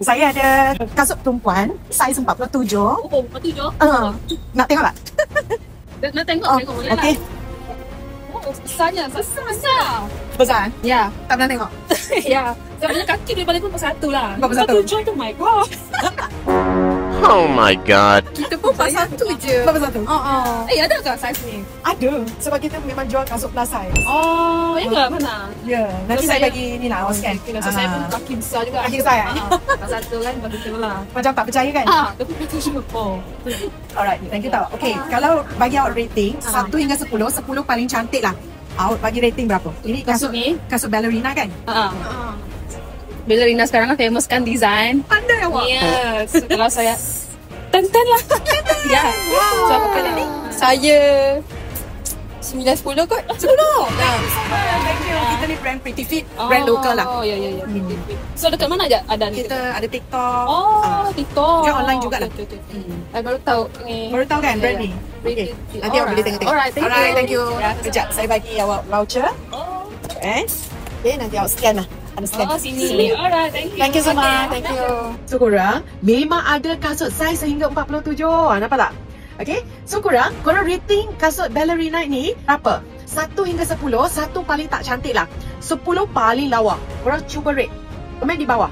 Saya ada kasut perempuan saiz 47. Oh, 47. Nak tengok tak? Nak tengok, tengok boleh okey. lah. Oh, besarnya. Besar. Besar? Ya. Tak pernah tengok? Ya. Saya punya kaki daripada pun 41 lah. 41? 47 tu, my god. Oh my god. Kita pun 41 je. 41? Ada ke saiz ni? Ada. Sebab kita memang jual kasut plus size. Oh, ya ke? Mana? Ya. Nanti So, saya saya- bagi ni lah, awak scan. So, saya pun kaki besar juga. Kaki besar, 41 kan, betul lah. Macam tak percaya kan? Tapi betul. Oh. Alright, thank you tau. Okay, kalau bagi awak rating 1 hingga 10, 10 paling cantik lah. Awak bagi rating berapa? Ini Kasut ni? kasut ballerina kan? Ballerina sekarang kan famous kan design. Pandai awak. Yes. So, kalau saya Ten lah. Ya. So apa kali ni? Saya 9-10 kot. 10. Thank you. Kita ni brand Pretty Fit, brand lokal lah. Oh, ya. So dekat mana aja ada ni? Kita ada TikTok. Oh, TikTok. Dia online juga lah. Okay. Saya baru tahu ni. Baru tahu kan brand ni? Okay. Nanti awak boleh tengok-tengok. Alright, thank you. Sekejap, saya bagi awak voucher. Okay, nanti awak scan lah. Ada scan. Oh, sini. Alright, thank you. Thank you so much. Thank you. So korang memang ada kasut saiz sehingga 47. Nampak tak? Okay. So korang rating kasut ballerina ni berapa? 1 hingga 10, 1 paling tak cantik lah. 10 paling lawa. Korang cuba rate. Komen di bawah.